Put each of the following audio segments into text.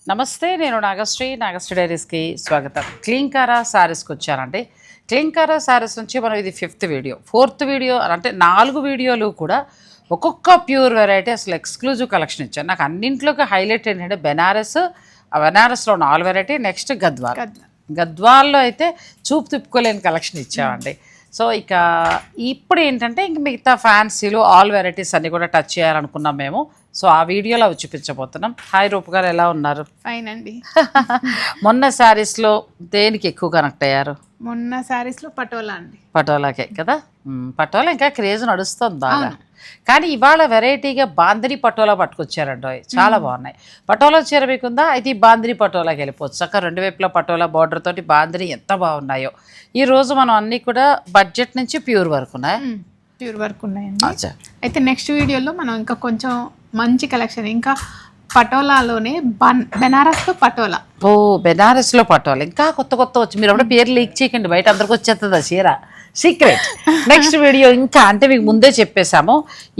నమస్తే, నేను నాగశ్రీ డైరీస్కి స్వాగతం. క్లీంకారా శారీస్కి వచ్చానండి. క్లీంకారా శారీస్ నుంచి మనం ఇది 5th వీడియో. 4th వీడియో అంటే 4 వీడియోలు కూడా ఒక్కొక్క ప్యూర్ వెరైటీ అసలు ఎక్స్క్లూజివ్ కలెక్షన్ ఇచ్చాను. నాకు అన్నింట్లోకి హైలైట్ ఏంటంటే బెనారస్, ఆ బెనారస్లో 4 వెరైటీ, నెక్స్ట్ గద్వాల్లో అయితే చూపు తిప్పుకోలేని కలెక్షన్ ఇచ్చామండి. సో ఇక ఇప్పుడు ఏంటంటే ఇంక మిగతా ఫ్యాన్సీలు ఆల్ వెరైటీస్ అన్నీ కూడా టచ్ చేయాలనుకున్నాం మేము. సో ఆ వీడియోలో అవి చూపించబోతున్నాం. హాయ్ రూపు గారు, ఎలా ఉన్నారు? ఫైన్ అండి. మొన్న శారీస్లో దేనికి ఎక్కువ కనెక్ట్ అయ్యారు? మొన్న శారీస్లో పటోలా అండి. పటోలాకే కదా. పటోలా ఇంకా క్రేజ్ నడుస్తుంది బాగా. కానీ ఇవాళ వెరైటీగా బాందిని పటోలా పట్టుకొచ్చారండి. చాలా బాగున్నాయి. పటోలా చీర మీకుందా? అయితే ఈ బాందిని పటోలాకి వెళ్ళిపోవచ్చు. చక్కగా 2 వైపులా పటోలా బార్డర్ తోటి బాందిని ఎంత బాగున్నాయో. ఈ రోజు మనం అన్నీ కూడా బడ్జెట్ నుంచి ప్యూర్ వరకు ఉన్నాయి. ప్యూర్ వర్క్ ఉన్నాయండి. అయితే నెక్స్ట్ వీడియోలో మనం ఇంకా కొంచెం మంచి కలెక్షన్, ఇంకా పటోలాలోనే బెనారస్లో పటోలా. ఓ, బెనారస్లో పటోలా ఇంకా కొత్త కొత్త వచ్చి మీరు అప్పుడు పేరు లీక్ చేయకండి, బయట అందరికి వచ్చేస్తుంది ఆ చీర. Secret next video. ఇంకా అంటే మీకు ముందే చెప్పేశాము.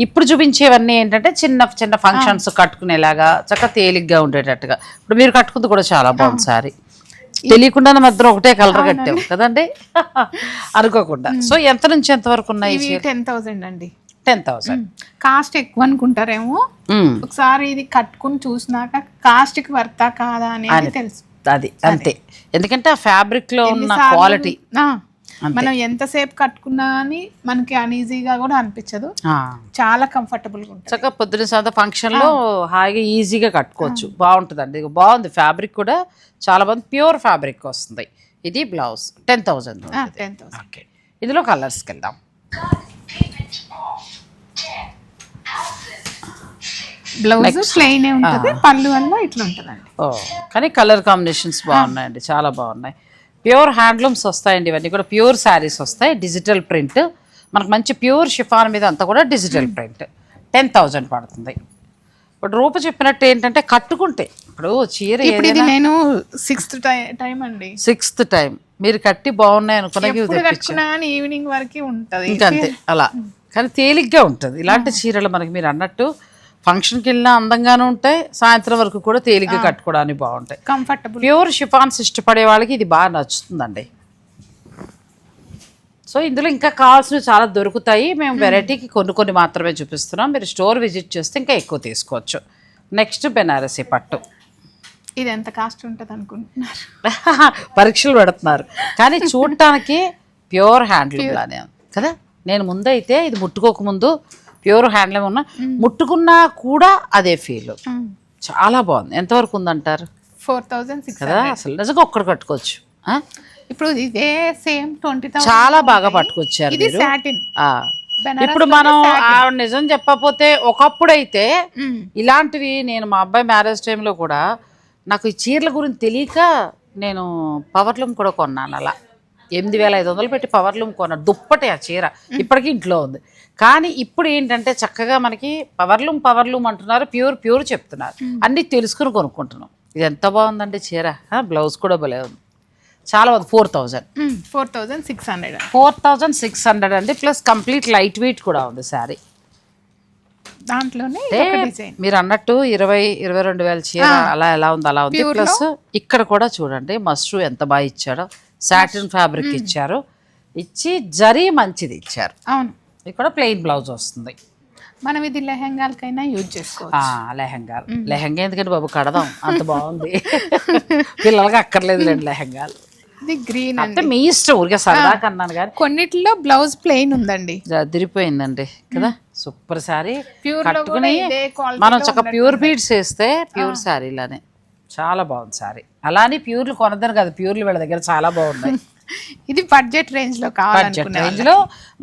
ఇప్పుడు చూపించేవన్నీ ఏంటంటే చిన్న చిన్న ఫంక్షన్స్ కట్టుకునేలాగా చక్కగా తేలిగ్గా ఉండేటట్టుగా. ఇప్పుడు మీరు కట్టుకుంది కూడా చాలా బాగుంది సారీ. తెలియకుండానే మధ్యలో ఒకటే కలర్ కట్టాము కదండి అనుకోకుండా. సో ఎంత నుంచి ఎంత వరకు ఉన్నాయి? 10,000 అండి. 10,000 కాస్ట్ ఎక్కువ అనుకుంటారేమో. ఒకసారి ఇది కట్టుకుని చూసినాక కాస్ట్కి వర్తా కాదా అనేది తెలుసు. అది అంతే. ఎందుకంటే ఆ ఫ్యాబ్రిక్ లో ఉన్న క్వాలిటీ మనం ఎంతసేపు కట్టుకున్నా అని మనకి అన్ఈజీగా కూడా అనిపించదు. చాలా కంఫర్టబుల్ గా ఉంటుంది. చక్కగా పొద్దున సాయంత్రం ఫంక్షన్ లో హాయిగా ఈజీగా కట్టుకోవచ్చు. బాగుంటుందండి. బాగుంది ఫ్యాబ్రిక్ కూడా చాలా బాగుంది. ప్యూర్ ఫ్యాబ్రిక్ వస్తుంది. ఇది బ్లౌజ్ 10,000. ఓకే, ఇందులో కలర్స్కి వెళ్దాం. బ్లౌజ్ ప్లెయిన్ ఉంటుంది, పళ్ళు వల్ల ఇట్లా ఉంటుందండి. కానీ కలర్ కాంబినేషన్స్ బాగున్నాయండి, చాలా బాగున్నాయి. ప్యూర్ హ్యాండ్లూమ్స్ వస్తాయండి. ఇవన్నీ కూడా ప్యూర్ శారీస్ వస్తాయి. డిజిటల్ ప్రింట్ మనకు మంచి ప్యూర్ షిఫాన్ మీద అంతా కూడా డిజిటల్ ప్రింట్. 10,000 పడుతుంది. ఇప్పుడు రూప చెప్పినట్టు ఏంటంటే కట్టుకుంటే ఇప్పుడు చీర ఇది నేను 6th టైం అండి. 6th టైం మీరు కట్టి బాగున్నాయి అనుకున్నా ఈవినింగ్ వరకు ఉంటుంది ఇంకంతే అలా. కానీ తేలిగ్గా ఉంటుంది ఇలాంటి చీరలు. మనకి మీరు అన్నట్టు ఫంక్షన్కి వెళ్ళినా అందంగానే ఉంటాయి, సాయంత్రం వరకు కూడా తేలిగ్గా కట్టుకోవడానికి బాగుంటాయి, కంఫర్టబుల్. ప్యూర్ షిఫాన్స్ ఇష్టపడే వాళ్ళకి ఇది బాగా నచ్చుతుందండి. సో ఇందులో ఇంకా కావాల్సినవి చాలా దొరుకుతాయి. మేము వెరైటీకి కొన్ని మాత్రమే చూపిస్తున్నాం. మీరు స్టోర్ విజిట్ చేస్తే ఇంకా ఎక్కువ తీసుకోవచ్చు. నెక్స్ట్ బెనారసీ పట్టు. ఇది ఎంత కాస్ట్ ఉంటుంది అనుకుంటున్నారు? పరీక్షలు పెడుతున్నారు. కానీ చూడటానికి ప్యూర్ హ్యాండ్లూమ్ లానే కదా. నేను ముందైతే ఇది ముట్టుకోకముందు ప్యూర్ హ్యాండ్లూమ్ ఉన్నా, ముట్టుకున్నా కూడా అదే ఫీల్. చాలా బాగుంది. ఎంతవరకు ఉందంటారు? 4,600 కదా. అసలు నిజంగా ఒక్కడు కట్టుకోవచ్చు. ఇప్పుడు ఇదే సేమ్ 20,000 చాలా బాగా పట్టుకొచ్చారు మీరు. ఇప్పుడు మనం నిజం చెప్పకపోతే ఒకప్పుడైతే ఇలాంటివి నేను మా అబ్బాయి మ్యారేజ్ టైంలో కూడా నాకు ఈ చీరల గురించి తెలియక నేను పవర్లూమ్ కూడా కొన్నాను. అలా 8,500 పెట్టి పవర్లూమ్ కొన్నాను. దుప్పటి ఆ చీర ఇప్పటికీ ఇంట్లో ఉంది. కానీ ఇప్పుడు ఏంటంటే చక్కగా మనకి పవర్లూమ్ అంటున్నారు, ప్యూర్ చెప్తున్నారు. అన్నీ తెలుసుకుని కొనుక్కుంటున్నాం. ఇది ఎంత బాగుందండి చీర. బ్లౌజ్ కూడా భలే ఉంది, చాలా బాగుంది. 4,600 అండి. ప్లస్ కంప్లీట్ లైట్ వెయిట్ కూడా ఉంది శారీ. దాంట్లోనే మీరు అన్నట్టు 22,000 చీర ఎలా ఉంది అలా ఉంది. ప్లస్ ఇక్కడ కూడా చూడండి మస్ట్రూ ఎంత బాగా ఇచ్చాడో. సాటిన్ ఫ్యాబ్రిక్ ఇచ్చారు, ఇచ్చి జరీ మంచిది ఇచ్చారు. అవును. ఇక్కడ ప్లెయిన్ బ్లౌజ్ వస్తుంది. మనం ఇది లెహంగాలకైనా యూజ్ చేసుకోవచ్చు. లెహంగా ఎందుకంటే బాబు కడదాం, అంత బాగుంది. పిల్లలకి అక్కర్లేదు లేండి లెహంగాలు. ఇది గ్రీన్ అంటే మీ ఇష్టం, ఊరికే సరదాగా అన్నాను. కానీ కొన్నిట్లో బ్లౌజ్ ప్లెయిన్ ఉందండి, అదిరిపోయిందండి కదా. సూపర్ శారీ కట్టుకుని మనం చక్క ప్యూర్ బీడ్స్ వేస్తే ప్యూర్ శారీలానే చాలా బాగుంది శారీ. అలానే ప్యూర్లు కొనద్దని కదా, ప్యూర్లు వీళ్ళ దగ్గర చాలా బాగున్నాయి. ఇది బడ్జెట్ రేంజ్ లో బడ్జెట్ రేంజ్ లో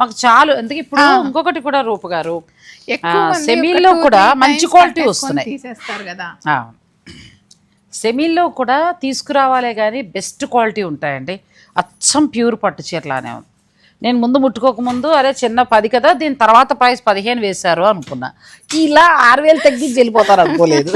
మాకు చాలు. ఎందుకు ఇప్పుడు ఇంకొకటి కూడా రూపు గారు, సెమీల్లో కూడా మంచి క్వాలిటీ వస్తున్నాయి. సెమీల్లో కూడా తీసుకురావాలే కానీ బెస్ట్ క్వాలిటీ ఉంటాయండి. అచ్చం ప్యూర్ పట్టు చీరలానే ఉంది. నేను ముందు ముట్టుకోకముందు అరే చిన్న 10 కదా, దీని తర్వాత ప్రైస్ 15 వేశారు అనుకున్నా. ఇలా 6,000 తగ్గించి వెళ్ళిపోతారు అనుకోలేదు.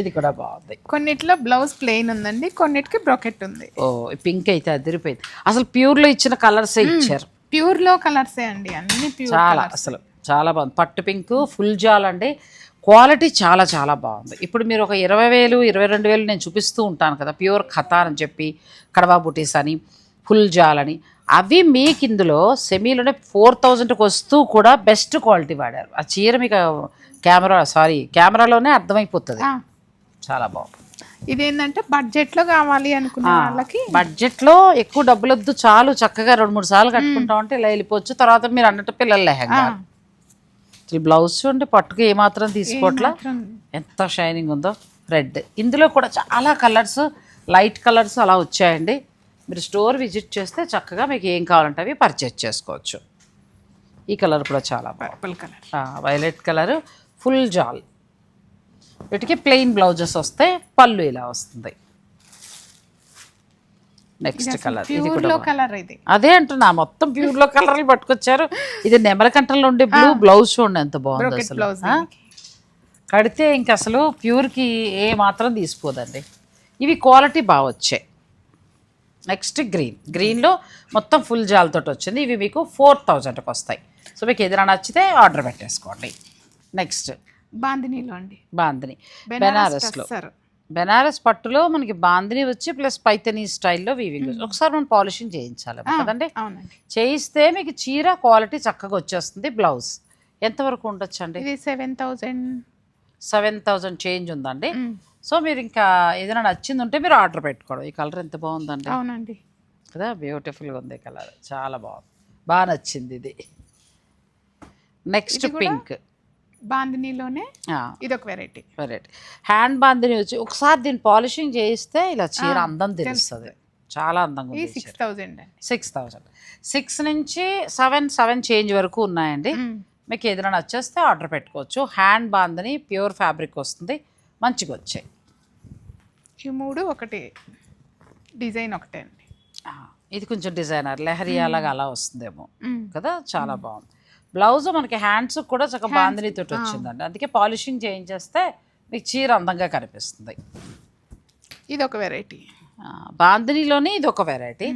ఇది కూడా బాగుంది. కొన్నిట్లో బ్లౌజ్ ప్లెయిన్ ఉందండి, కొన్నిటికి బ్రోకెట్ ఉంది. ఓ పింక్ అయితే అదిరిపోయింది. అసలు ప్యూర్ లో ఇచ్చిన కలర్సే ఇచ్చారు. ప్యూర్ లో కలర్సే అండి, అన్ని ప్యూర్. చాలా అసలు చాలా బాగుంది. పట్టు పింక్ ఫుల్ జాల్ అండి. క్వాలిటీ చాలా చాలా బాగుంది. ఇప్పుడు మీరు ఒక 20,000 22,000 నేను చూపిస్తూ ఉంటాను కదా, ప్యూర్ ఖతాన్ అని చెప్పి, కడవా బుటీస్ అని, ఫుల్ జాల్ అని, అవి మీకు ఇందులో సెమీలోనే 4,000కి వస్తూ కూడా బెస్ట్ క్వాలిటీ వాడారు. ఆ చీర మీకు కెమెరాలోనే అర్థమైపోతుంది. చాలా బాగుంది. ఇదేంటంటే బడ్జెట్లో కావాలి అనుకున్న వాళ్ళకి, బడ్జెట్లో ఎక్కువ డబ్బులు వద్దు, చాలు చక్కగా 2-3 సార్లు కట్టుకుంటామంటే ఇలా వెళ్ళిపోవచ్చు. తర్వాత మీరు అన్నట్టు పిల్లల లెహంగా, ఈ బ్లౌజ్ చూడండి, పట్టుకు ఏమాత్రం తీసుకోవట్లా, ఎంత షైనింగ్ ఉందో. రెడ్, ఇందులో కూడా చాలా కలర్స్, లైట్ కలర్స్ అలా వచ్చాయండి. మీరు స్టోర్ విజిట్ చేస్తే చక్కగా మీకు ఏం కావాలంటే అవి పర్చేజ్ చేసుకోవచ్చు. ఈ కలర్ కూడా చాలా purple colour, violet colour, full జాల్. వీటికి ప్లెయిన్ బ్లౌజెస్ వస్తే, పళ్ళు ఇలా వస్తుంది. నెక్స్ట్ కలర్, ఇది కూడా కలర్, ఇది అదే అంటున్నా, మొత్తం ప్యూర్ లో కలర్లు పట్టుకొచ్చారు. ఇది నెమలకంఠంలో ఉండే బ్లూ బ్లౌజ్ చూడండి ఎంత బాగుంది అసలు. కడితే ఇంక అసలు ప్యూర్కి ఏ మాత్రం తీసిపోదండి. ఇవి క్వాలిటీ బాగా వచ్చాయి. నెక్స్ట్ గ్రీన్లో మొత్తం ఫుల్ జాల్తో వచ్చింది. ఇవి మీకు 4,000కి వస్తాయి. సో మీకు ఏదైనా నచ్చితే ఆర్డర్ పెట్టేసుకోండి. నెక్స్ట్ బాందినీలో అండి, బాందిని బెనారస్లో, బెనారస్ పట్టులో మనకి బాందిని వచ్చి ప్లస్ పైతనీ స్టైల్లో వీవింగ్. ఒకసారి మనం పాలిషింగ్ చేయించాలి కదండి. చేయిస్తే మీకు చీర క్వాలిటీ చక్కగా వచ్చేస్తుంది. బ్లౌజ్ ఎంతవరకు ఉండొచ్చు అండి? ఇది 7,000 చేంజ్ ఉందండి. సో మీరు ఇంకా ఏదైనా నచ్చింది ఉంటే మీరు ఆర్డర్ పెట్టుకోవడం. ఈ కలర్ ఎంత బాగుందండి. అవునండి కదా, బ్యూటిఫుల్గా ఉంది కలర్, చాలా బాగుంది, బాగా నచ్చింది ఇది. నెక్స్ట్ పింక్ బాందినీలోనే, ఇది ఒక వెరైటీ. హ్యాండ్ బాందిని వచ్చి ఒకసారి దీన్ని పాలిషింగ్ చేయిస్తే ఇలా చీర అందం తెలుస్తుంది. చాలా అందంగా ఉంది. 6,000 6 నుంచి 7 చేంజ్ వరకు ఉన్నాయండి. మీకు ఏదైనా నచ్చేస్తే ఆర్డర్ పెట్టుకోవచ్చు. హ్యాండ్ బాందిని ప్యూర్ ఫ్యాబ్రిక్ వస్తుంది, మంచిగా వచ్చాయి. ఈ 3 ఒకటి డిజైన్ ఒకటే అండి. ఇది కొంచెం డిజైనర్ లెహరియా లాగా అలా వస్తుందేమో కదా, చాలా బాగుంది. బ్లౌజ్ మనకి హ్యాండ్స్ కూడా చక్కగా బాందినితో వచ్చిందండి. అందుకే పాలిషింగ్ చేయించేస్తే మీకు చీర అందంగా కనిపిస్తుంది. ఇది ఒక వెరైటీ, బాందినిలోనే ఇది ఒక వెరైటీ.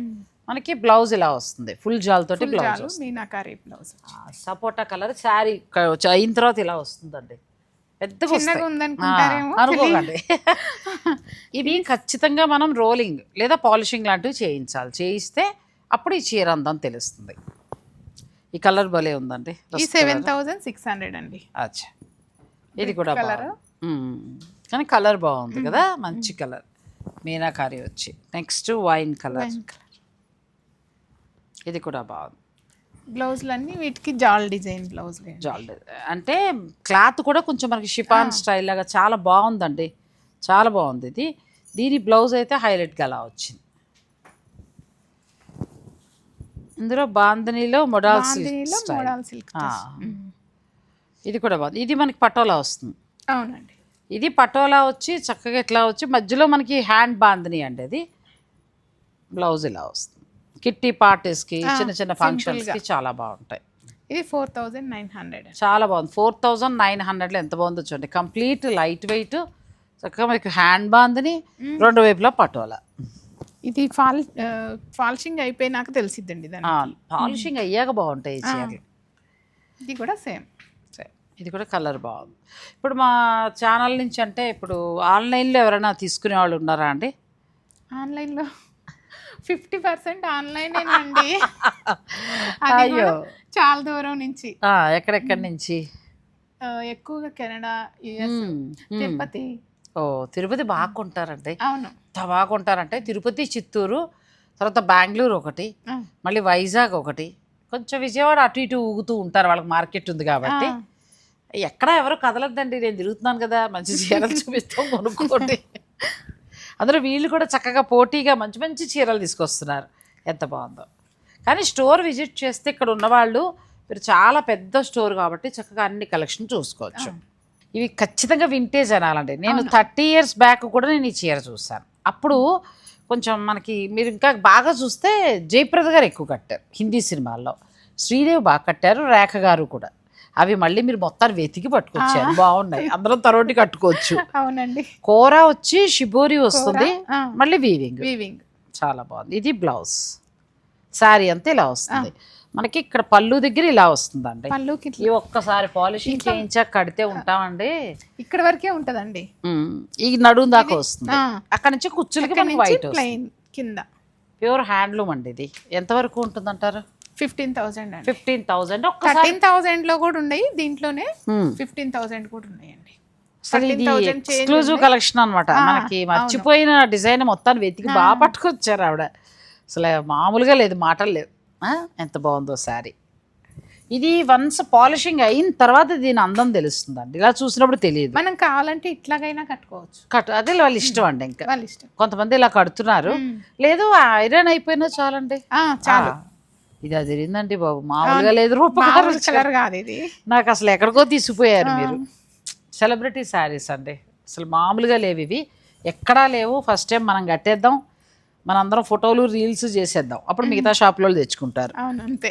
మనకి బ్లౌజ్ ఇలా వస్తుంది, ఫుల్ జాల్ తోటి బ్లౌజ్, మీనాకారి బ్లౌజ్, సపోటా కలర్. శారీ అయిన తర్వాత ఇలా వస్తుందండి, పెద్దగా అనుకోకండి. ఇవి ఖచ్చితంగా మనం రోలింగ్ లేదా పాలిషింగ్ లాంటివి చేయించాలి. చేయిస్తే అప్పుడు ఈ చీర అందం తెలుస్తుంది. ఈ కలర్ భలే ఉందండి. 7,600 అండి. అచ్చా, ఇది కూడా కానీ కలర్ బాగుంది కదా, మంచి కలర్, మీనాకారి వచ్చి. నెక్స్ట్ వైన్ కలర్, ఇది కూడా బాగుంది. బ్లౌజులన్నీ వీటికి జాల్ డిజైన్ బ్లౌజ్, జాల్ అంటే క్లాత్ కూడా కొంచెం మనకి షిఫాన్ స్టైల్ లాగా చాలా బాగుందండి, చాలా బాగుంది ఇది. దీని బ్లౌజ్ అయితే హైలైట్గా అలా వచ్చింది. ఇందులో బాందినీలో మోడల్ సిల్క్, ఇది కూడా బాగుంది. ఇది మనకి పటోలా వస్తుంది. అవునండి, ఇది పటోలా వచ్చి చక్కగా ఇట్లా వచ్చి మధ్యలో మనకి హ్యాండ్ బాందిని అండి. అది బ్లౌజ్ ఇలా వస్తుంది. కిట్టి పార్టీస్కి, చిన్న చిన్న ఫంక్షన్స్కి చాలా బాగుంటాయి. ఇది 4,900, చాలా బాగుంది. 4,900లో ఎంత బాగుందో చూడండి. కంప్లీట్ లైట్ వెయిట్, చక్కగా మనకి హ్యాండ్ బాందిని, రెండు వైపులా పటోలా. ఇది పాలిషింగ్ అయిపోయినాక తెలిసిద్దండి, పాలిషింగ్ అయ్యాక బాగుంటాయి ఈ చీరలు. ఇది కూడా సేమ్, ఇది కూడా కలర్ బాగుంది. ఇప్పుడు మా ఛానల్ నుంచి అంటే ఇప్పుడు ఆన్లైన్లో ఎవరైనా తీసుకునే వాళ్ళు ఉన్నారా అండి? ఆన్లైన్లో 50% ఆన్లైనేనండి. అయ్యో, చాలా దూరం నుంచి. ఎక్కడెక్కడి నుంచి? ఎక్కువగా కెనడా, యుఎస్, తిరుపతి. తిరుపతి బాగా కొంటారండి. అవును, బాగా కొంటారంటే తిరుపతి, చిత్తూరు, తర్వాత బెంగళూరు ఒకటి, మళ్ళీ వైజాగ్ ఒకటి, కొంచెం విజయవాడ అటు ఇటు ఊగుతూ ఉంటారు, వాళ్ళకి మార్కెట్ ఉంది కాబట్టి. ఎక్కడ ఎవరు కదలద్దండి, నేను తిరుగుతున్నాను కదా, మంచి చీరలు చూపిస్తాం, కొనుక్కోండి. అందులో వీళ్ళు కూడా చక్కగా పోటీగా మంచి మంచి చీరలు తీసుకొస్తున్నారు, ఎంత బాగుందో. కానీ స్టోర్ విజిట్ చేస్తే ఇక్కడ ఉన్నవాళ్ళు, మీరు చాలా పెద్ద స్టోర్ కాబట్టి చక్కగా అన్ని కలెక్షన్ చూసుకోవచ్చు. ఇవి ఖచ్చితంగా వింటేజ్ అనాలండి. నేను 30 years బ్యాక్ కూడా నేను ఈ చీర చూసాను. అప్పుడు కొంచెం మనకి మీరు ఇంకా బాగా చూస్తే జయప్రద గారు ఎక్కువ కట్టారు హిందీ సినిమాల్లో, శ్రీదేవి బాగా కట్టారు, రేఖ గారు కూడా. అవి మళ్ళీ మీరు మొత్తాన్ని వెతికి పట్టుకొచ్చారు, బాగున్నాయి, అందరం తరోటి కట్టుకోవచ్చు. అవునండి, కోరా వచ్చి షిబోరి వస్తుంది, మళ్ళీ వీవింగ్ చాలా బాగుంది. ఇది బ్లౌజ్, శారీ అంతా ఇలా వస్తుంది. మనకి ఇక్కడ పళ్ళు దగ్గర ఇలా వస్తుందండి. పళ్ళుకి ఈ ఒక్కసారి పాలిషింగ్ చేయించాక కడితే ఉంటామండి, ఇక్కడ వరకే ఉంటదండి. ఈ నడుము దాకా వస్తుంది. అక్కడ నుంచి కుచ్చులకి మనకి వైట్ ప్లెయిన్ కింద. ప్యూర్ హ్యాండ్లూమ్ అండి. ఇది ఎంతవరకు ఉంటుందంటారు? 15,000 అండి. 15,000. 13,000 లో కూడా ఉన్నాయి, దీంట్లోనే 15,000 కూడా ఉన్నాయండి. అసలు ఇది ఎక్స్క్లూజివ్ కలెక్షన్ అనమాట. మనకి మర్చిపోయిన డిజైన్ మొత్తాన్ని వెతికి బాగా పట్టుకొచ్చారు ఆవిడ. అసలు మామూలుగా లేదు, మాటలు లేవు. ఎంత బాగుందో శారీ. ఇది వన్స్ పాలిషింగ్ అయిన తర్వాత దీని అందం తెలుస్తుందండి, ఇలా చూసినప్పుడు తెలియదు. మనం కావాలంటే ఇట్లాగైనా కట్టుకోవచ్చు. అదే వాళ్ళ ఇష్టం అండి. ఇంకా వాళ్ళ ఇష్టం. కొంతమంది ఇలా కడుతున్నారు, లేదు ఐరన్ అయిపోయినా చాలండి. చాలు. ఇది అదిరిందండి బాబు, మామూలుగా లేదు. రూపాయలు కలర్ కాదు ఇది. నాకు అసలు ఎక్కడికో తీసిపోయారు మీరు. సెలబ్రిటీ శారీస్ అండి, అసలు మామూలుగా లేవు ఇవి, ఎక్కడా లేవు. ఫస్ట్ టైం మనం కట్టేద్దాం, మనందరం ఫోటోలు రీల్స్ చేసేద్దాం, అప్పుడు మిగతా షాప్లో తెచ్చుకుంటారు. అవును, అంతే.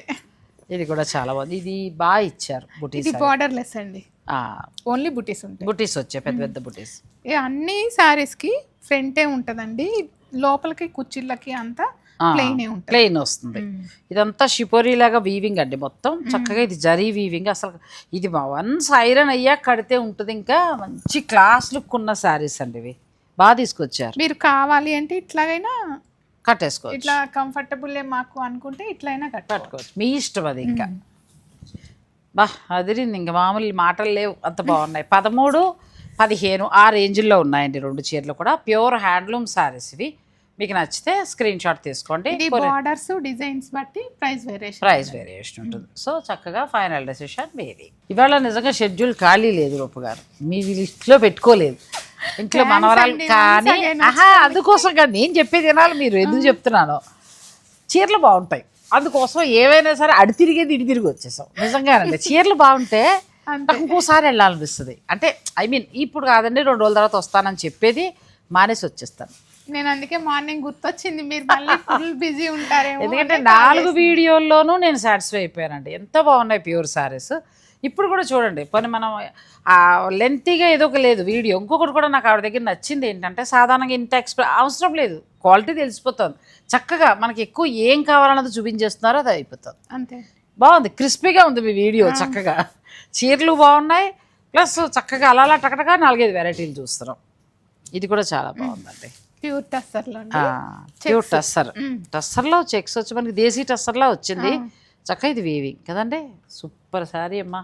ఇది కూడా చాలా బాగుంది. ఇది బాగా ఇచ్చారు. బుటీస్ బార్డర్లెస్ అండి, ఓన్లీ బుటీస్ ఉంటాయి. బుటీస్ వచ్చాయి, పెద్ద పెద్ద బుటీస్. అన్ని సారీస్ కి ఫ్రంటే ఉంటదండి, లోపలికి కుచ్చిళ్ళకి అంతా ప్లెయిన్ వస్తుంది. ఇదంతా షిపోరీ లాగా వీవింగ్ అండి మొత్తం. చక్కగా ఇది జరీ వీవింగ్. అసలు ఇది వన్స్ ఐరన్ అయ్యాక కడితే ఉంటుంది. ఇంకా మంచి క్లాస్ లుక్ ఉన్న శారీస్ అండి ఇవి, బాగా తీసుకొచ్చారు. మీరు కావాలి అంటే ఇట్లాగైనా కట్టేసుకోవచ్చు, ఇట్లా కంఫర్టబుల్ మాకు అనుకుంటే ఇట్లయినా కట్టుకోవచ్చు, మీ ఇష్టం అది. ఇంకా బా అదిరింది, ఇంకా మామూలు మాటలు లేవు, అంత బాగున్నాయి. 13, 15 ఆ రేంజ్లో ఉన్నాయండి 2 చీరలు కూడా. ప్యూర్ హ్యాండ్లూమ్ శారీస్ ఇవి. మీకు నచ్చితే స్క్రీన్ షాట్ తీసుకోండి. బార్డర్స్ డిజైన్స్ బట్టి ప్రైస్ వేరియేషన్ ఉంటుంది. సో చక్కగా ఫైనల్ డెసిషన్ మీది. ఇవాళ నిజంగా షెడ్యూల్ ఖాళీ లేదు రూప గారు, మీ లిస్ట్లో పెట్టుకోలేదు. ఇంట్లో మనవరాలు కానీ అందుకోసం కాదు నేను చెప్పేది వినాలి, మీరు ఎందుకు చెప్తున్నాను. చీరలు బాగుంటాయి, అందుకోసం ఏవైనా సరే అడి తిరిగేది ఇడి తిరిగి వచ్చేసాం. నిజంగానండి, చీరలు బాగుంటే నాకు ఇంకోసారి వెళ్ళాలనిపిస్తుంది. అంటే ఐ మీన్ ఇప్పుడు కాదండి, 2 రోజుల తర్వాత వస్తానని చెప్పేది మానేసి వచ్చేస్తాను నేను. అందుకే మార్నింగ్ గుర్తొచ్చింది, మీరు మళ్ళీ ఫుల్ బిజీ ఉంటారేమో. ఎందుకంటే 4 వీడియోల్లోనూ నేను సాటిస్ఫై అయిపోయానండి. ఎంత బాగున్నాయి ప్యూర్ శారీస్. ఇప్పుడు కూడా చూడండి, పోనీ మనం లెంతీగా ఏదో ఒక లేదు వీడియో. ఇంకొకటి కూడా నాకు ఆవిడ దగ్గర నచ్చింది ఏంటంటే, సాధారణంగా ఇంత అవసరం లేదు, క్వాలిటీ తెలిసిపోతుంది. చక్కగా మనకి ఎక్కువ ఏం కావాలన్నది చూపించేస్తున్నారో అది అయిపోతుంది. అంతే, బాగుంది, క్రిస్పీగా ఉంది మీ వీడియో. చక్కగా చీరలు బాగున్నాయి, ప్లస్ చక్కగా అలా టకటగా 4-5 వెరైటీలు చూస్తున్నాం. ఇది కూడా చాలా బాగుందండి. ప్యూర్ టస్సర్లో, ప్యూర్ టస్సర్. టస్సర్లో చెక్స్ వచ్చి మనకి దేశీ టస్సర్లా వచ్చింది. చక్కగా ఇది వీవింగ్ కదండి, సూపర్ శారీ అమ్మా.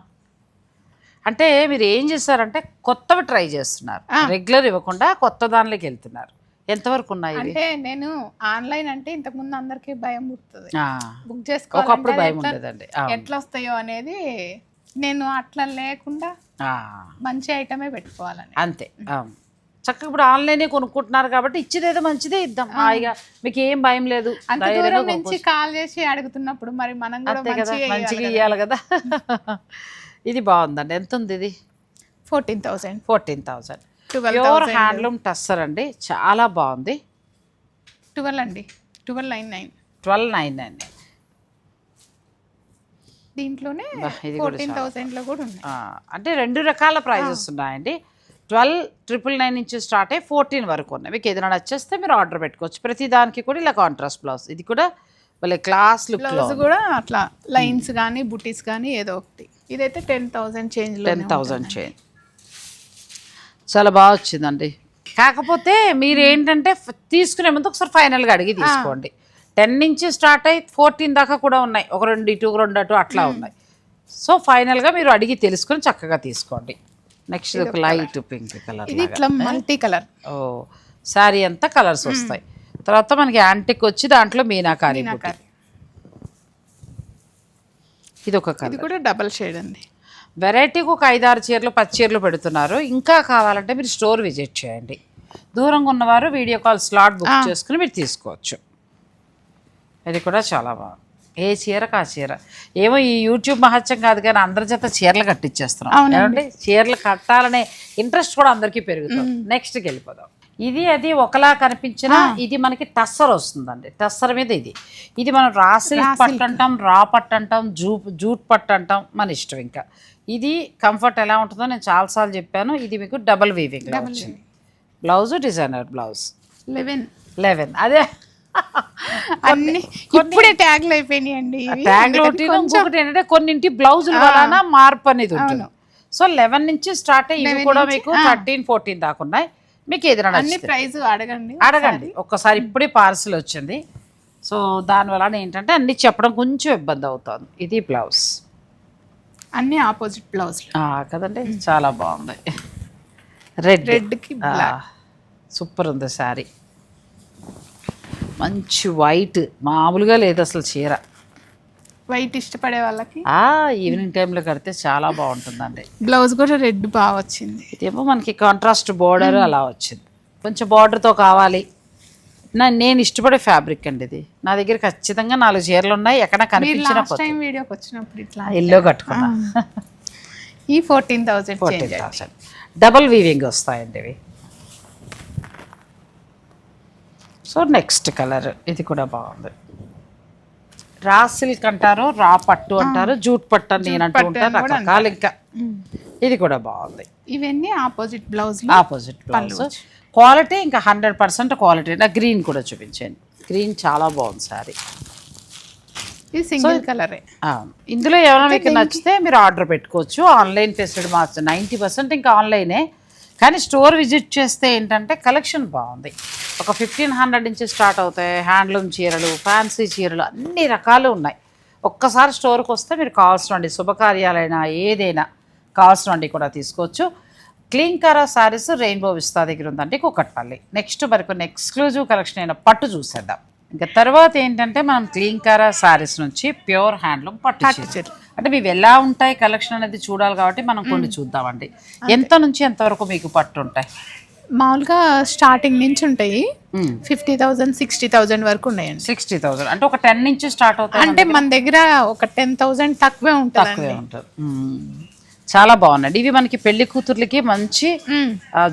అంటే మీరు ఏం చేస్తారంటే కొత్తవి ట్రై చేస్తున్నారు, రెగ్యులర్ ఇవ్వకుండా కొత్త దానిలోకి వెళ్తున్నారు. ఎంతవరకు ఉన్నాయి? అంటే నేను ఆన్లైన్ అంటే ఇంతకుముందు అందరికీ భయం పుడుతుంది, బుక్ ఒకప్పుడు చేసుకోవాలి భయం ఉండేదండి, ఎట్లా వస్తాయో అనేది. నేను అట్లా లేకుండా మంచి ఐటమే పెట్టుకోవాలని అంతే. చక్కగా ఇప్పుడు ఆన్లైనే కొనుక్కుంటున్నారు కాబట్టి ఇచ్చేదేదో మంచిదే ఇద్దాం హాయిగా, మీకు ఏం భయం లేదు. అంత దూరం నుంచి కాల్ చేసి అడుగుతున్నప్పుడు మరి మనం కూడా మంచిగా ఇవ్వాలి కదా. ఇది బాగుందండి. ఎంత ఉంది ఇది? 14,000. 14,000. ప్యూర్ హ్యాండ్లూమ్ టస్సర్ అండి, చాలా బాగుంది. 12 అండి, 1299. 1299. దీంట్లోనే 14,000 లో కూడా ఉన్నాయి. అంటే 2 రకాల ప్రైజెస్ ఉన్నాయండి. 12,999 నుంచి స్టార్ట్ అయ్యి 14 వరకు ఉన్నాయి. మీకు ఏదైనా నచ్చేస్తే మీరు ఆర్డర్ పెట్టుకోవచ్చు. ప్రతి దానికి కూడా ఇలా కాంట్రాస్ట్ బ్లౌజ్. ఇది కూడా భలే క్లాస్ లుక్. బ్లౌజ్ కూడా అట్లా లైన్స్ కానీ బుటీస్ కానీ ఏదో ఒకటి. ఇదైతే 10,000 చేంజ్. 10,000 చేంజ్. చాలా బాగా వచ్చిందండి. కాకపోతే మీరు ఏంటంటే తీసుకునే ముందు ఒకసారి ఫైనల్గా అడిగి తీసుకోండి. 10 నుంచి స్టార్ట్ అయ్యి 14 దాకా కూడా ఉన్నాయి. ఒక 2 ఇటు 2 అటు అట్లా ఉన్నాయి. సో ఫైనల్గా మీరు అడిగి తెలుసుకొని చక్కగా తీసుకోండి. నెక్స్ట్ ఒక లైట్ పింక్ కలర్, ఇది ఇట్లా మల్టీ కలర్. ఓ శారీ అంతా కలర్స్ వస్తాయి. తర్వాత మనకి యాంటిక్ వచ్చి దాంట్లో మీనాకారి. ఇది ఒక కలర్, ఇది కూడా డబల్ షేడ్ అండి. వెరైటీకి ఒక 5-6 చీరలు 10 చీరలు పెడుతున్నారు. ఇంకా కావాలంటే మీరు స్టోర్ విజిట్ చేయండి. దూరంగా ఉన్నవారు వీడియో కాల్ స్లాట్ బుక్ చేసుకుని మీరు తీసుకోవచ్చు. ఇది కూడా చాలా బాగుంది. ఏ చీరకు ఆ చీర. ఏమో ఈ యూట్యూబ్ మహత్యం కాదు కానీ అందరి చేత చీరలు కట్టించేస్తున్నాం. ఏమంటే చీరలు కట్టాలనే ఇంట్రెస్ట్ కూడా అందరికీ పెరుగుతుంది. నెక్స్ట్కి వెళ్ళిపోదాం. ఇది అది ఒకలా కనిపించిన ఇది మనకి టస్సర్ వస్తుందండి. టస్సర్ మీద ఇది మనం రాసి పట్టు అంటాం, రా పట్టు అంటాం, జూట్ పట్టు అంటాం, మన ఇష్టం. ఇంకా ఇది కంఫర్ట్ ఎలా ఉంటుందో నేను చాలాసార్లు చెప్పాను. ఇది మీకు డబల్ వీవింగ్ వచ్చింది. Blouse designer blouse 11. అదే అన్ని ఇప్పుడే ట్యాగ్లు అయిపోయినాయండి ట్యాగ్ ఇంకొకటి ఏంటంటే కొన్నింటి బ్లౌజుల వలన మార్పు అనేది ఉంటుంది. సో 11 నుంచి స్టార్ట్ అయ్యి ఇవి కూడా మీకు 13-14 దాకా ఉన్నాయి. మీకు ఏదైనా అన్ని ప్రైస్ అడగండి ఒక్కసారి. ఇప్పుడే పార్సిల్ వచ్చింది. సో దానివల్ల ఏంటంటే అన్ని చెప్పడం కొంచెం ఇబ్బంది అవుతుంది. ఇది బ్లౌజ్, అన్ని ఆపోజిట్ బ్లౌజ్ కదండి. చాలా బాగుంది. రెడ్కి సూపర్ ఉంది శారీ. మంచి వైట్, మామూలుగా లేదు అసలు చీర. వైట్ ఇష్టపడే వాళ్ళకి ఈవినింగ్ టైంలో కడితే చాలా బాగుంటుందండి. బ్లౌజ్ కూడా రెడ్ బాగా వచ్చింది. ఇదేమో మనకి కాంట్రాస్ట్ బోర్డర్ అలా వచ్చింది. కొంచెం బార్డర్తో కావాలి. నేను ఇష్టపడే ఫ్యాబ్రిక్ అండి ఇది. నా దగ్గర ఖచ్చితంగా 4 చీరలు ఉన్నాయి. ఎక్కడ కనిపించిన వీడియోకి వచ్చినప్పుడు ఇట్లా ఎల్లో కట్టుకున్నా. ఈ 14,000 డబల్ వీవింగ్ వస్తాయండి ఇవి. సో నెక్స్ట్ కలర్ ఇది కూడా బాగుంది. రా సిల్క్ అంటారు, రా పట్టు అంటారు, జూట్ పట్టు అని నేను అంటూ ఉంటాను, రకరకాలు. ఇంకా ఇది కూడా బాగుంది. ఇవన్నీ ఆపోజిట్ బ్లౌజ్ క్వాలిటీ ఇంకా 100% క్వాలిటీ. నా గ్రీన్ కూడా చూపించండి. గ్రీన్ చాలా బాగుంది సారీ. ఇది సింగిల్ కలరే. ఇందులో ఏమైనా మీకు నచ్చితే మీరు ఆర్డర్ పెట్టుకోవచ్చు. ఆన్లైన్ ఫెసిలిటీ మాత్రం 90% ఇంకా ఆన్లైనే. కానీ స్టోర్ విజిట్ చేస్తే ఏంటంటే కలెక్షన్ బాగుంది. ఒక 1500 నుంచి స్టార్ట్ అవుతాయి. హ్యాండ్లూమ్ చీరలు, ఫ్యాన్సీ చీరలు అన్ని రకాలు ఉన్నాయి. ఒక్కసారి స్టోర్కి వస్తే మీరు కావాల్సినవండి, శుభకార్యాలైనా ఏదైనా కావాల్సినవండి కూడా తీసుకోవచ్చు. క్లీంకారా శారీస్ రెయిన్బో విస్తా దగ్గర ఉందండి, కూకట్పల్లి. నెక్స్ట్ మరికొన్ని ఎక్స్క్లూజివ్ కలెక్షన్ అయిన పట్టు చూసేద్దాం. ఇంకా తర్వాత ఏంటంటే మనం క్లీంకారా శారీస్ నుంచి ప్యూర్ హ్యాండ్లూమ్ పట్టు చీరలు. అంటే మేము ఎలా ఉంటాయి కలెక్షన్ అనేది చూడాలి కాబట్టి మనం కొన్ని చూద్దామండి. ఎంత నుంచి ఎంతవరకు మీకు పట్టు ఉంటాయి? మామూలుగా స్టార్టింగ్ నుంచి ఉంటాయి 50,000 60,000 వరకు ఉన్నాయండి. 60,000 అంటే ఒక 10 నుంచి స్టార్ట్ అవుతాయి. అంటే మన దగ్గర ఒక 10,000 తక్కువే ఉంటుంది. చాలా బాగున్నాయి ఇవి. మనకి పెళ్లి కూతుర్లకి మంచి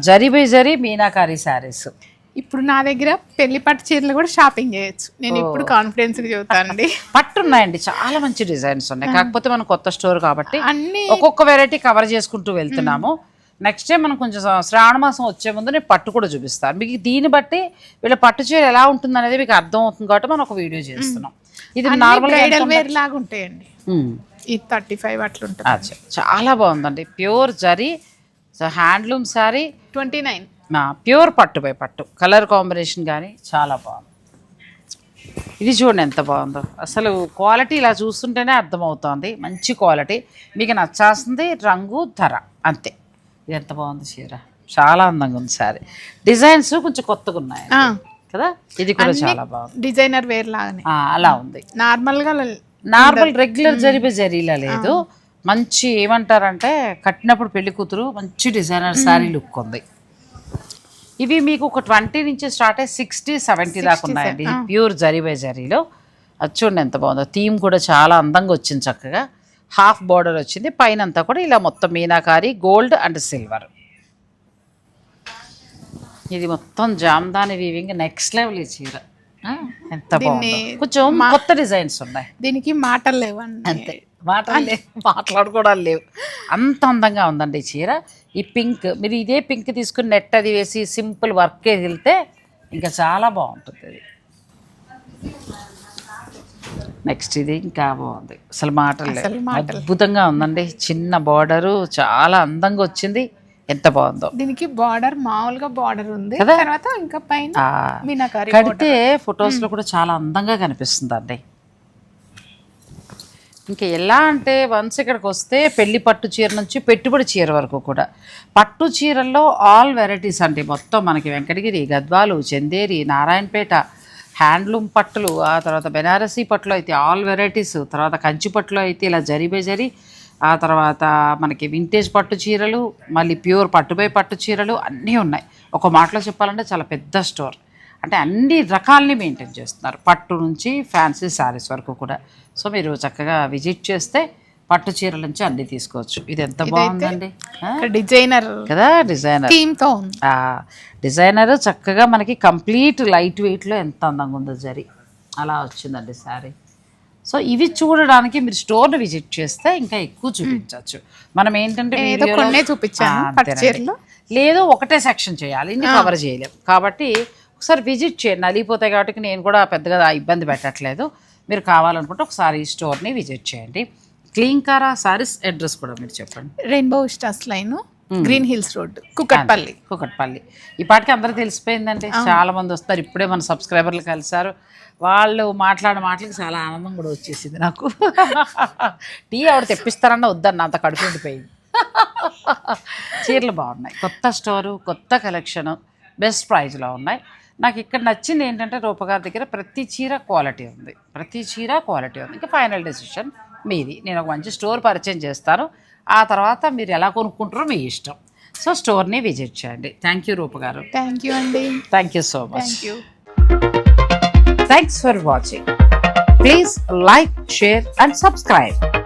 జరీ బై జరీ మీనాకారి శారీస్. ఇప్పుడు నా దగ్గర పెళ్లి పట్టు చీరలు కూడా షాపింగ్ చేయొచ్చు. నేను ఇప్పుడు కాన్ఫిడెన్స్ గా చెబుతానండి. పట్టు ఉన్నాయండి, చాలా మంచి డిజైన్స్ ఉన్నాయి. కాకపోతే మనం కొత్త స్టోర్ కాబట్టి అన్ని ఒక్కొక్క వెరైటీ కవర్ చేసుకుంటూ వెళ్తున్నాము. నెక్స్ట్ టైం మనం కొంచెం శ్రావణ మాసం వచ్చే ముందు నేను పట్టు కూడా చూపిస్తాను మీకు. దీన్ని బట్టి వీళ్ళ పట్టు చీర ఎలా ఉంటుంది అనేది మీకు అర్థం అవుతుంది కాబట్టి మనం ఒక వీడియో చేస్తున్నాం. ఇది నార్మల్ బ్రైడల్ వేర్ లాగా ఉంటాయండి. ఈ 35 అట్లా ఉంటుంది. చాలా బాగుందండి. Pure zari handloom sari 29. Pure పట్టు బై పట్టు. కలర్ కాంబినేషన్ కానీ చాలా బాగుంది. ఇది చూడండి ఎంత బాగుందో. అసలు క్వాలిటీ ఇలా చూస్తుంటేనే అర్థమవుతుంది. మంచి క్వాలిటీ. మీకు నచ్చాల్సింది రంగు, ధర, అంతే. ఇది ఎంత బాగుంది చీర, చాలా అందంగా ఉంది శారీ. డిజైన్స్ కొంచెం కొత్తగా ఉన్నాయి కదా. ఇది కూడా చాలా బాగుంది. డిజైనర్ వేర్ లాగానే అలా ఉంది. నార్మల్ రెగ్యులర్ జరిపే జరీలా లేదు. మంచి ఏమంటారంటే కట్టినప్పుడు పెళ్లి కూతురు మంచి డిజైనర్ శారీ లుక్ ఉంది. ఇవి మీకు ఒక 20 నుంచి స్టార్ట్ అయ్యి 60-70 దాకా ఉన్నాయండి. ప్యూర్ జరీ బై జరీలో. అది చూడండి ఎంత బాగుందో. థీమ్ కూడా చాలా అందంగా వచ్చింది. చక్కగా హాఫ్ బార్డర్ వచ్చింది. పైన అంతా కూడా ఇలా మొత్తం మీనాకారి, గోల్డ్ అండ్ సిల్వర్. ఇది మొత్తం జామ్దాని వీవింగ్ నెక్స్ట్ లెవెల్. ఈ చీర ఎంత బాగుంది. కొంచెం కొత్త డిజైన్స్ ఉన్నాయి. దీనికి మాటలు లేవండి. అంతే, మాట్లాడుకోవడాలు లేవు. అంత అందంగా ఉందండి ఈ చీర. ఈ పింక్, మీరు ఇదే పింక్ తీసుకుని నెట్ అది వేసి సింపుల్ వర్క్ వెళ్తే ఇంకా చాలా బాగుంటుంది. ఇది నెక్స్ట్ ఇది ఇంకా బాగుంది. అసలు మాటలు అద్భుతంగా ఉందండి. చిన్న బార్డరు చాలా అందంగా వచ్చింది. ఎంత బాగుందో. దీనికి బార్డర్ మామూలుగా బార్డర్ ఉంది, తర్వాత ఇంకా పైన మీనాకారి కడితే ఫొటోస్ లో కూడా చాలా అందంగా కనిపిస్తుంది అండి. ఇంకా ఎలా అంటే వన్స్ ఇక్కడికి వస్తే పెళ్లి పట్టు చీర నుంచి పెట్టుబడి చీర వరకు కూడా పట్టు చీరల్లో ఆల్ వెరైటీస్ అండి. మొత్తం మనకి వెంకటగిరి, గద్వాలు, చందేరి, నారాయణపేట హ్యాండ్లూమ్ పట్టులు, ఆ తర్వాత బెనారసీ పట్టులో అయితే ఆల్ వెరైటీస్, తర్వాత కంచి పట్టులో అయితే ఇలా జరీ బై జరీ, ఆ తర్వాత మనకి వింటేజ్ పట్టు చీరలు, మళ్ళీ ప్యూర్ పట్టుబై పట్టు చీరలు అన్నీ ఉన్నాయి. ఒక మాటలో చెప్పాలంటే చాలా పెద్ద స్టోర్. అంటే అన్ని రకాలని మెయింటైన్ చేస్తున్నారు, పట్టు నుంచి ఫ్యాన్సీ శారీస్ వరకు కూడా. సో మీరు చక్కగా విజిట్ చేస్తే పట్టు చీరల నుంచి అన్నీ తీసుకోవచ్చు. ఇది ఎంత బాగుందండి. డిజైనర్ కదా, డిజైనర్ డిజైనర్ చక్కగా మనకి కంప్లీట్ లైట్ వెయిట్లో ఎంత అందంగా ఉందో జరీ అలా వచ్చిందండి శారీ. సో ఇవి చూడడానికి మీరు స్టోర్ని విజిట్ చేస్తే ఇంకా ఎక్కువ చూపించవచ్చు. మనం ఏంటంటే చూపించాను లేదు, ఒకటే సెక్షన్ చేయాలి, ఇన్ని కవర్ చేయలేము. కాబట్టి ఒకసారి విజిట్ చేయండి. నలిగిపోతాయి కాబట్టి నేను కూడా పెద్దగా ఇబ్బంది పెట్టట్లేదు. మీరు కావాలనుకుంటే ఒకసారి ఈ స్టోర్ని విజిట్ చేయండి. క్లీంకారా సారీస్ అడ్రస్ కూడా మీరు చెప్పండి. Rainbow stars line, green hills road, Kukatpally. ఈ పాటికి అందరూ తెలిసిపోయిందండి. చాలా మంది వస్తారు. ఇప్పుడే మన సబ్స్క్రైబర్లు కలిసారు. వాళ్ళు మాటలకి చాలా ఆనందం కూడా వచ్చేసింది నాకు. టీ ఆవిడ తెప్పిస్తారన్న వద్దన్న, అంత కడుపు ఉండిపోయింది. చీరలు బాగున్నాయి, కొత్త స్టోరు, కొత్త కలెక్షను, బెస్ట్ ప్రైజ్లో ఉన్నాయి. నాకు ఇక్కడ నచ్చింది ఏంటంటే రూపగారి దగ్గర ప్రతి చీర క్వాలిటీ ఉంది. ఇంకా ఫైనల్ డెసిషన్ మీది. నేను ఒక మంచి స్టోర్ పరిచయం చేస్తాను. ఆ తర్వాత మీరు ఎలా కొనుక్కుంటారో మీ ఇష్టం. సో స్టోర్ని విజిట్ చేయండి. థ్యాంక్ యూ రూప గారు. థ్యాంక్ యూ అండి. Thank you so much. Thank you. Thanks for watching. Please like, share and subscribe.